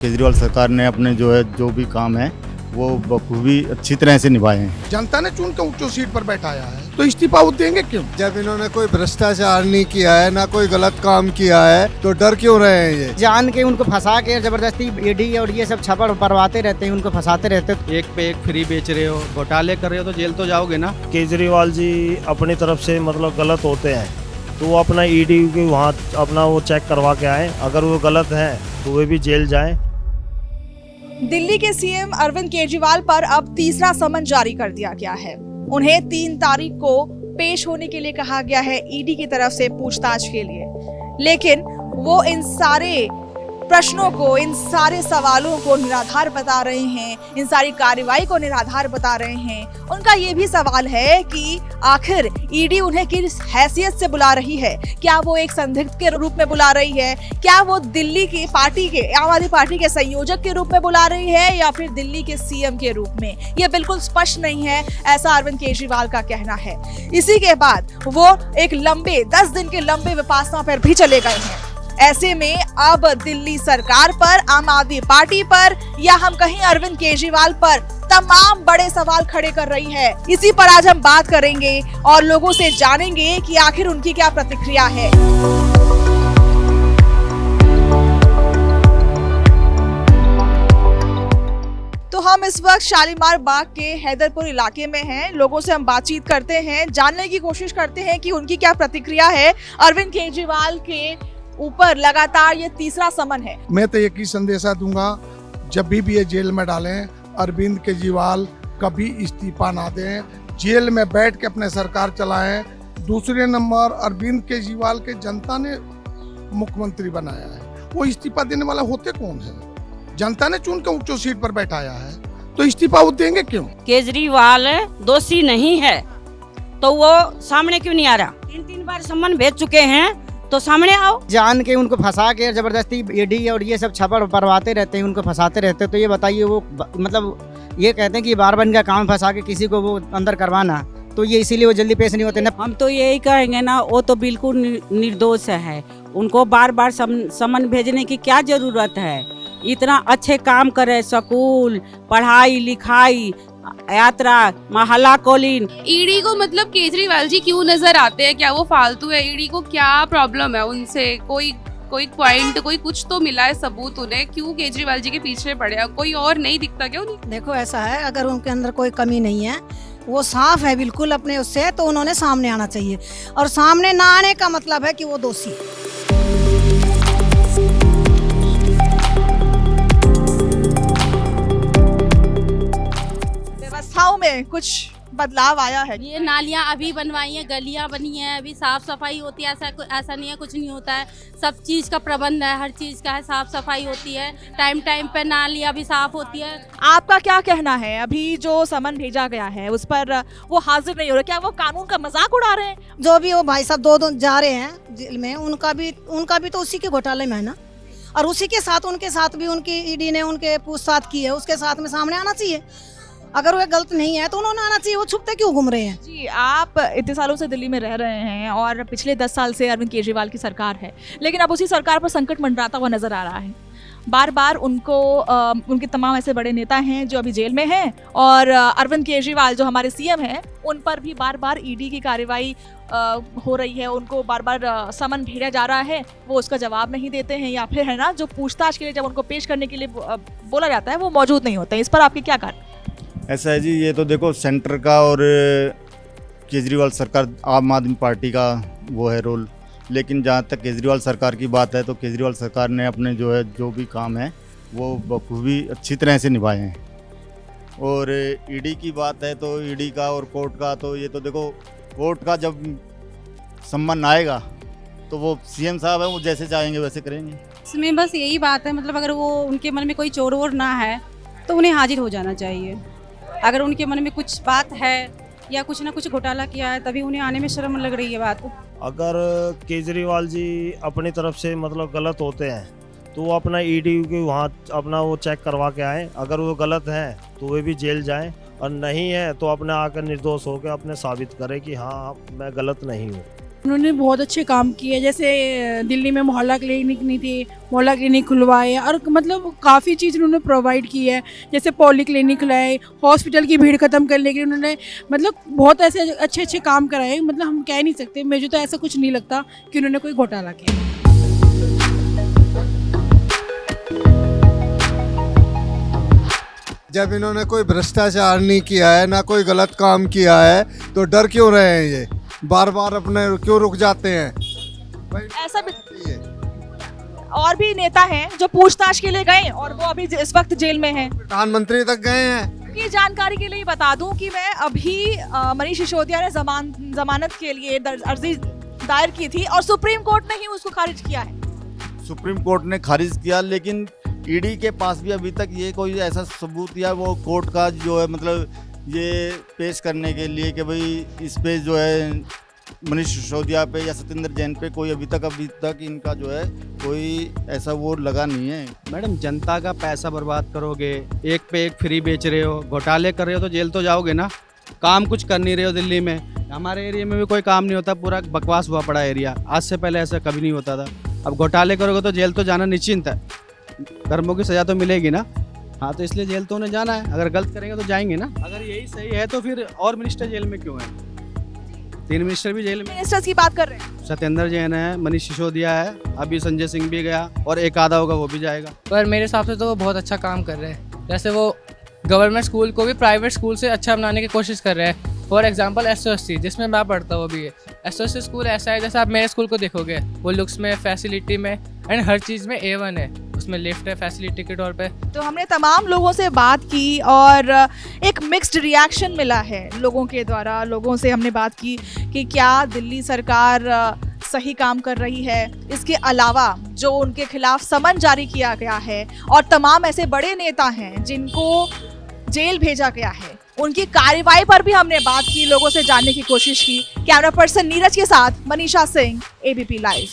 केजरीवाल सरकार ने अपने जो भी काम है वो बखूबी अच्छी तरह से निभाए हैं। जनता ने चुन के ऊंची सीट पर बैठाया है तो इस्तीफा वो देंगे क्यों? जब इन्होंने कोई भ्रष्टाचार नहीं किया है, ना कोई गलत काम किया है, तो डर क्यों रहे हैं ये? जान के उनको फंसा के जबरदस्ती ईडी और ये सब छपड़ परवाते रहते हैं, उनको फंसाते रहते हैं। एक पे एक फ्री बेच रहे हो, घोटाले कर रहे हो तो जेल तो जाओगे ना। केजरीवाल जी अपनी तरफ से मतलब गलत होते हैं तो वो अपना ईडी के वहाँ अपना वो चेक करवा के आए, अगर वो गलत है तो वे भी जेल जाएं। दिल्ली के सीएम अरविंद केजरीवाल पर अब तीसरा समन जारी कर दिया गया है। उन्हें 3 तारीख को पेश होने के लिए कहा गया है ईडी की तरफ से पूछताछ के लिए, लेकिन वो इन सारे प्रश्नों को, इन सारे सवालों को निराधार बता रहे हैं, इन सारी कार्रवाई को निराधार बता रहे हैं। उनका ये भी सवाल है कि आखिर ईडी उन्हें किस हैसियत से बुला रही है। क्या वो एक संदिग्ध के रूप में बुला रही है, क्या वो दिल्ली की पार्टी के, आम आदमी पार्टी के संयोजक के रूप में बुला रही है, या फिर दिल्ली के सीएम के रूप में? ये बिल्कुल स्पष्ट नहीं है, ऐसा अरविंद केजरीवाल का कहना है। इसी के बाद वो एक 10 दिन के लंबे विपासना पर भी चले गए हैं। ऐसे में अब दिल्ली सरकार पर, आम आदमी पार्टी पर, या हम कहीं अरविंद केजरीवाल पर तमाम बड़े सवाल खड़े कर रही है। इसी पर आज हम बात करेंगे और लोगों से जानेंगे कि आखिर उनकी क्या प्रतिक्रिया है। तो हम इस वक्त शालीमार बाग के हैदरपुर इलाके में हैं। लोगों से हम बातचीत करते हैं, जानने की कोशिश करते हैं कि उनकी क्या प्रतिक्रिया है। अरविंद केजरीवाल के ऊपर लगातार ये तीसरा समन है। मैं तो एक ही संदेशा दूंगा, जब भी ये जेल में डालें, अरविंद केजरीवाल कभी इस्तीफा ना दें, जेल में बैठ के अपने सरकार चलाएं। दूसरे नंबर, अरविंद केजरीवाल के जनता ने मुख्यमंत्री बनाया है, वो इस्तीफा देने वाला होते कौन है? जनता ने चुन के ऊंची सीट पर बैठाया है तो इस्तीफा वो देंगे क्यों? केजरीवाल दोषी नहीं है तो वो सामने क्यों नहीं आ रहा? 3 बार सम्मन भेज चुके हैं तो सामने आओ। जान के उनको फंसा के जबरदस्ती ईडी और ये सब छपड़ परवाते रहते हैं, उनको फंसाते रहते हैं। तो ये बताइए, वो मतलब ये कहते हैं कि बार इनका काम फंसा के किसी को वो अंदर करवाना, तो ये इसीलिए वो जल्दी पेश नहीं होते ना। हम तो यही कहेंगे ना, वो तो बिल्कुल निर्दोष है। उनको बार सम्मन भेजने की क्या जरूरत है? इतना अच्छे काम करे, स्कूल, पढ़ाई लिखाई, यात्रा, मोहल्ला कॉलिन। ईडी को मतलब केजरीवाल जी क्यों नजर आते हैं? क्या वो फालतू है? ईडी को क्या प्रॉब्लम है उनसे? कोई पॉइंट, कोई कुछ तो मिला है सबूत उन्हें? क्यों केजरीवाल जी के पीछे पड़े हैं? कोई और नहीं दिखता क्या उन्हें? देखो ऐसा है, अगर उनके अंदर कोई कमी नहीं है, वो साफ है बिल्कुल अपने उससे, तो उन्होंने सामने आना चाहिए। और सामने ना आने का मतलब है कि वो दोषी है। व्यवस्थाओं में कुछ बदलाव आया है। ये नालियाँ अभी बनवाई हैं, गलियाँ बनी हैं, अभी साफ सफाई होती है। ऐसा नहीं है कुछ नहीं होता है, सब चीज़ का प्रबंध है, हर चीज़ का है, साफ सफाई होती है, टाइम पे नालियाँ भी साफ होती है। आपका क्या कहना है? अभी जो समन भेजा गया है उस पर वो हाजिर नहीं हो रहे, क्या वो कानून का मजाक उड़ा रहे हैं? जो भी वो भाई साहब दो जा रहे हैं जेल में, उनका भी तो उसी के घोटाले में है ना, और उसी के साथ उनके साथ भी उनकी ईडी ने उनके पूछताछ की है, उसके साथ में सामने आना चाहिए। अगर वो गलत नहीं है तो उन्होंने आना चाहिए, वो छुपते क्यों घूम रहे हैं? जी, आप इतने सालों से दिल्ली में रह रहे हैं और पिछले 10 साल से अरविंद केजरीवाल की सरकार है, लेकिन अब उसी सरकार पर संकट मंडराता हुआ नजर आ रहा है। बार बार उनको उनके तमाम ऐसे बड़े नेता हैं जो अभी जेल में हैं, और अरविंद केजरीवाल जो हमारे सीएम हैं, उन पर भी बार बार ईडी की कार्रवाई हो रही है। उनको बार बार समन भेजा जा रहा है, वो उसका जवाब नहीं देते हैं, या फिर है ना, जो पूछताछ के लिए जब उनको पेश करने के लिए बोला जाता है वो मौजूद नहीं होते हैं। इस पर आपके क्या कारण? ऐसा है जी, ये तो देखो सेंटर का और केजरीवाल सरकार, आम आदमी पार्टी का वो है रोल। लेकिन जहाँ तक केजरीवाल सरकार की बात है तो केजरीवाल सरकार ने अपने जो भी काम है वो बखूबी अच्छी तरह से निभाए हैं। और ईडी की बात है तो ईडी का और कोर्ट का, तो ये तो देखो कोर्ट का जब सम्मान आएगा तो वो सीएम साहब है, वो जैसे चाहेंगे वैसे करेंगे। इसमें बस यही बात है, मतलब अगर वो उनके मन में कोई चोर वोर ना है तो उन्हें हाजिर हो जाना चाहिए। अगर उनके मन में कुछ बात है या कुछ ना कुछ घोटाला किया है, तभी उन्हें आने में शर्म लग रही है बात। अगर केजरीवाल जी अपनी तरफ से मतलब गलत होते हैं तो वो अपना ईडी के वहाँ अपना वो चेक करवा के आए, अगर वो गलत है तो वे भी जेल जाएं, और नहीं है तो अपने आकर निर्दोष होकर अपने साबित करें कि हाँ मैं गलत नहीं हूँ। उन्होंने बहुत अच्छे काम किए, जैसे दिल्ली में मोहल्ला क्लिनिक नहीं थी, मोहल्ला क्लिनिक खुलवाए और मतलब काफ़ी चीज़ उन्होंने प्रोवाइड की है, जैसे पॉली क्लिनिक लाए, हॉस्पिटल की भीड़ ख़त्म करने के लिए उन्होंने मतलब बहुत ऐसे अच्छे अच्छे काम कराए। मतलब हम कह नहीं सकते, मुझे तो ऐसा कुछ नहीं लगता कि उन्होंने कोई घोटाला किया। जब इन्होंने कोई भ्रष्टाचार नहीं किया है, ना कोई गलत काम किया है, तो डर क्यों रहे हैं ये? बार बार अपने क्यों रुक जाते हैं? ऐसा भी और भी नेता हैं जो पूछताछ के लिए गए और वो अभी इस वक्त जेल में हैं। प्रधानमंत्री तक गए हैं। की जानकारी के लिए बता दूं कि मैं अभी मनीष सिसोदिया ने जमानत के लिए अर्जी दायर की थी और सुप्रीम कोर्ट ने ही उसको खारिज किया है। सुप्रीम कोर्ट ने खारिज किया, लेकिन ईडी के पास भी अभी तक ये कोई ऐसा सबूत या वो कोर्ट का जो है मतलब ये पेश करने के लिए कि भाई इस पे जो है मनीष सिसोदिया पे या सत्येंद्र जैन पे कोई अभी तक इनका जो है कोई ऐसा वो लगा नहीं है। मैडम, जनता का पैसा बर्बाद करोगे, एक पे एक फ्री बेच रहे हो, घोटाले कर रहे हो तो जेल तो जाओगे ना। काम कुछ कर नहीं रहे हो दिल्ली में, हमारे एरिया में भी कोई काम नहीं होता, पूरा बकवास हुआ पड़ा एरिया। आज से पहले ऐसा कभी नहीं होता था। अब घोटाले करोगे तो जेल तो जाना निश्चिंत है, कर्मों की सज़ा तो मिलेगी ना। हाँ, तो इसलिए जेल तो उन्हें जाना है। अगर गलत करेंगे तो जाएंगे ना। अगर यही सही है तो फिर और मिनिस्टर जेल में क्यों है? 3 मिनिस्टर भी जेल में। मिनिस्टर्स की बात कर रहे हैं, सत्येंद्र जैन है, मनीष सिसोदिया है, अभी संजय सिंह भी गया और एक आधा होगा वो भी जाएगा। पर मेरे हिसाब से तो वो बहुत अच्छा काम कर रहे हैं। जैसे वो गवर्नमेंट स्कूल को भी प्राइवेट स्कूल से अच्छा बनाने की कोशिश कर रहे हैं। फॉर एग्जांपल SOSC, जिसमें मैं पढ़ता हूँ अभी, SOSC स्कूल ऐसा है जैसे आप मेरे स्कूल को देखोगे, वो लुक्स में, फैसिलिटी में एंड हर चीज़ में A1 है। उसमें लिफ्ट है फैसिलिटी के तौर पे। तो हमने तमाम लोगों से बात की और एक मिक्स्ड रिएक्शन मिला है लोगों के द्वारा। लोगों से हमने बात की कि क्या दिल्ली सरकार सही काम कर रही है, इसके अलावा जो उनके खिलाफ समन जारी किया गया है और तमाम ऐसे बड़े नेता हैं जिनको जेल भेजा गया है, उनकी कार्रवाई पर भी हमने बात की, लोगों से जानने की कोशिश की। कैमरा पर्सन नीरज के साथ मनीषा सिंह, ABP लाइव।